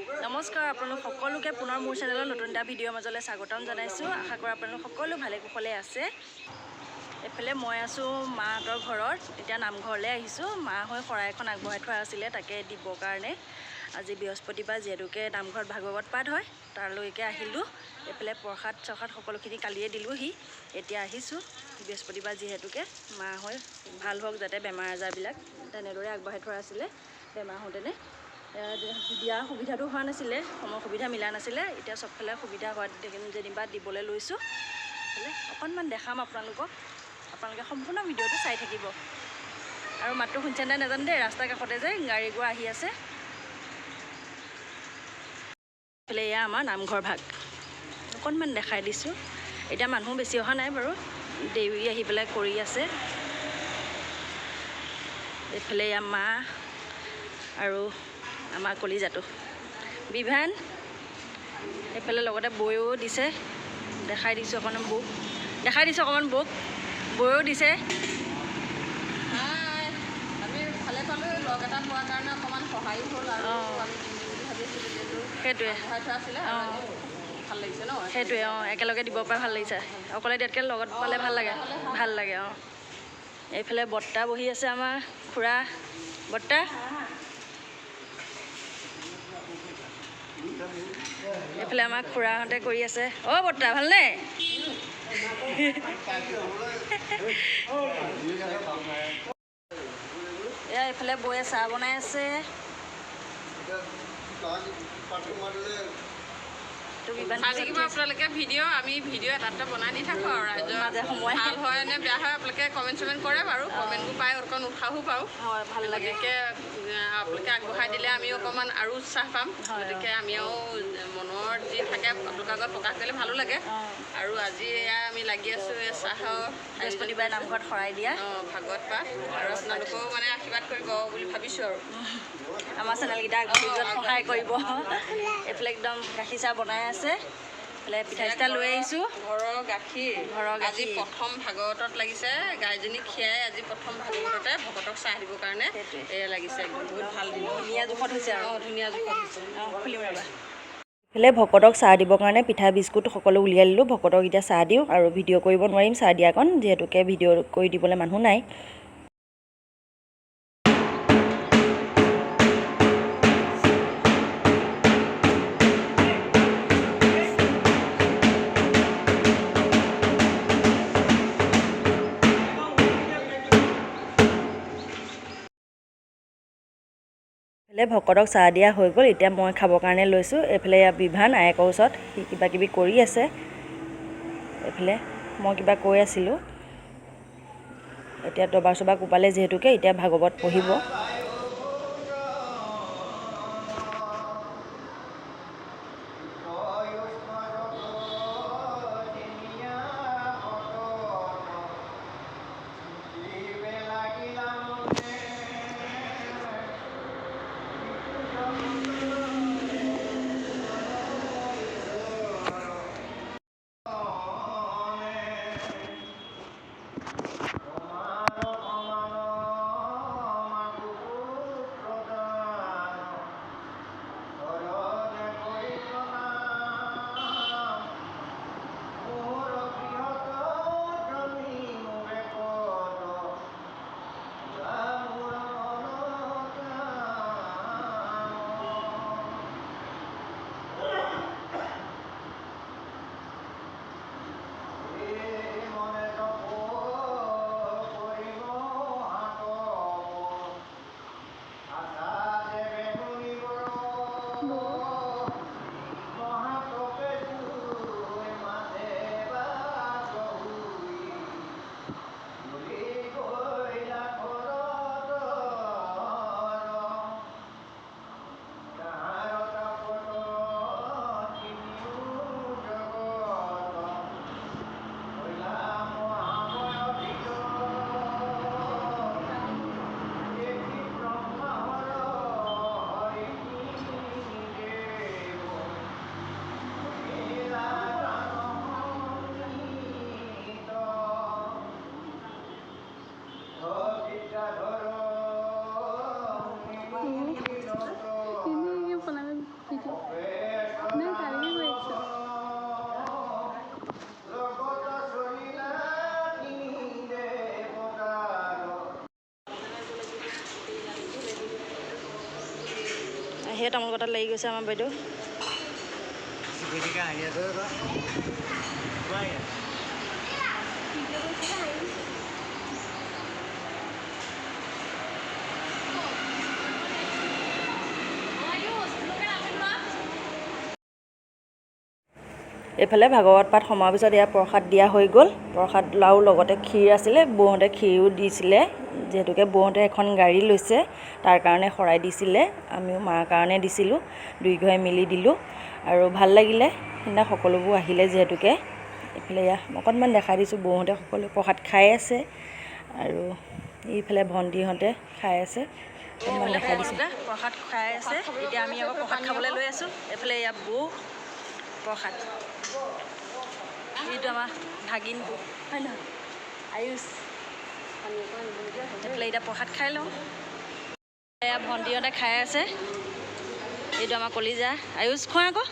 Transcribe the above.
নমস্কাৰ আপোনালোক সকলোকে পুনৰ মোৰ চেনেলৰ নতুন এটা ভিডিঅ'ৰ মাজলৈ স্বাগতম জনাইছোঁ। আশা কৰোঁ আপোনালোক সকলো ভালে কুশলে আছে। এফালে মই আছোঁ মাহঁতৰ ঘৰত, এতিয়া নামঘৰলৈ আহিছোঁ। মা হৈ শৰাই এখন আগবঢ়াই থোৱা আছিলে, তাকে দিবৰ কাৰণে আজি বৃহস্পতিবাৰ যিহেতুকে নামঘৰত ভাগৱত পাঠ হয়, তালৈকে আহিলোঁ। এইফালে প্ৰসাদ চসাদ সকলোখিনি কালিয়ে দিলোঁহি, এতিয়া আহিছোঁ বৃহস্পতিবাৰ যিহেতুকে মা হৈ ভাল হওক, যাতে বেমাৰ আজাৰবিলাক তেনেদৰে আগবঢ়াই থোৱা আছিলে। বেমাৰ হওঁতেনে দিয়াৰ সুবিধাটো হোৱা নাছিলে, সময় সুবিধা মিলা নাছিলে। এতিয়া চবফালে সুবিধা হোৱাত যেনিবা দিবলৈ লৈছোঁ। অকণমান দেখাম আপোনালোকক, আপোনালোকে সম্পূৰ্ণ ভিডিঅ'টো চাই থাকিব। আৰু মাতটো শুনিছে নাই নাজানো দেই, ৰাস্তাৰ কাষতে যে গাড়ী গোৱা আহি আছে। এইফালে এয়া আমাৰ নামঘৰ ভাগ, অকণমান দেখাই দিছোঁ। এতিয়া মানুহ বেছি অহা নাই বাৰু, দেৰি আহি পেলাই কৰি আছে। এইফালে এয়া মা আৰু আমাৰ কলিজাটো বিভান, এইফালে লগতে বৈও দিছে, দেখাই দিছোঁ অকণমান বৌক, বৈও দিছে। আমি ভালে পালোঁ, লগ এটা পোৱাৰ কাৰণে অকণমান সহায়ো হ'ল আৰু আমি ভাবিছিলোঁ সেইটোৱে আছিলে ভাল লাগিছে ন, সেইটোৱে একেলগে দিব পৰা ভাল লাগিছে। অকলে দিয়াতকৈ লগত পালে ভাল লাগে, ভাল লাগে। এইফালে বৰ্তা বহি আছে, আমাৰ খুৰা বৰ্তা। এইফালে আমাৰ খুৰাহঁতে কৰি আছে। বৰ্তা ভালনে? এয়া এইফালে বৌয়ে চাহ বনাই আছে। আপোনালোকে আমি ভিডিঅ' এটা বনাই দি থাকোঁ আৰু ৰাইজৰ মাজে সময় ভাল হয় নে বেয়া হয় আপোনালোকে কমেণ্ট কৰে বাৰু। কমেণ্টবোৰ পাই অকণ উৎসাহো পাওঁ। হয়, ভাল লাগে। আপোনালোকে আগবঢ়াই দিলে আমিও অকণমান আৰু উৎসাহ পাম। গতিকে আমিও মনৰ যি থাকে আপোনালোকৰ আগত প্ৰকাশ কৰিলে ভালো লাগে। আৰু আজি এয়া আমি লাগি আছোঁ চাহৰ বৃহস্পতিবাৰে নামঘৰত শৰাই দিয়া ভাগৱত পাঠ, আৰু আপোনালোকেও মানে আশীৰ্বাদ কৰিব বুলি ভাবিছোঁ। আৰু আমাৰ চেনেলকেইটা আগবাঢ়ি যোৱাত সহায় কৰিব। এইফালে একদম গাখীৰ চাহ বনাই আছে। এইফালে পিঠা চিঠা লৈ আহিছোঁ। ঘৰৰ গাখীৰ আজি প্ৰথম ভাগৱতত লাগিছে। গাইজনী খীৰাই আজি প্ৰথম ভাগৱততে ভকতক চাহ দিবৰ কাৰণে এয়া লাগিছে। একদম বহুত ভাল দিন, ধুনীয়া জোখত হৈছে আৰু ধুনীয়া জোখত হৈছে। খুলিম ৰ'বা। এইফালে ভকতক চাহ দিবৰ কাৰণে পিঠা বিস্কুট সকলো উলিয়াই দিলোঁ। ভকতক এতিয়া চাহ দিওঁ, আৰু ভিডিঅ' কৰিব নোৱাৰিম চাহ দিয়াকণ, যিহেতুকে ভিডিঅ' কৰি দিবলৈ মানুহ নাই। এইফালে ভকতক চাহ দিয়া হৈ গ'ল, এতিয়া মই খাবৰ কাৰণে লৈছোঁ। এইফালে বিভান আয়েকৰ ওচৰত সি কিবা কিবি কৰি আছে। এইফালে মই কিবা কৈ আছিলোঁ। এতিয়া দবা চবা কোবালে যিহেতুকে এতিয়া ভাগৱত পঢ়িব। সেই তামোল কটাত লাগি গৈছে আমাৰ বাইদেউ এইফালে ভাগৱত পাঠ সমাৰ পিছত ইয়াত প্ৰসাদ দিয়া হৈ গ'ল প্ৰসাদ লাও লগতে ক্ষীৰ আছিলে বৌহঁতে ক্ষীৰো দিছিলে যিহেতুকে বৌহঁতে এখন গাড়ী লৈছে তাৰ কাৰণে শৰাই দিছিলে আমিও মাৰ কাৰণে দিছিলোঁ দুইঘৰে মিলি দিলোঁ আৰু ভাল লাগিলে সেইদিনা সকলোবোৰ আহিলে যিহেতুকে এইফালে অকণমান দেখাই দিছোঁ বৌহঁতে সকলোৱে প্ৰসাদ খাই আছে আৰু এইফালে ভণ্টিহঁতে খাই আছে অকণমান দেখাই দিছোঁ প্ৰসাদ খাই আছে এতিয়া আমি আকৌ প্ৰসাদ খাবলৈ লৈ আছোঁ এইফালে ইয়াত বৌ প্ৰসাদ এইটো আমাৰ ভাগিনটো হয় নহয় আয়ুষ এইফালে এতিয়া প্ৰসাদ খাই লওঁ এয়া ভণ্টিহঁতে খাই আছে এইটো আমাৰ কলিজা আয়ুষ খোৱা আকৌ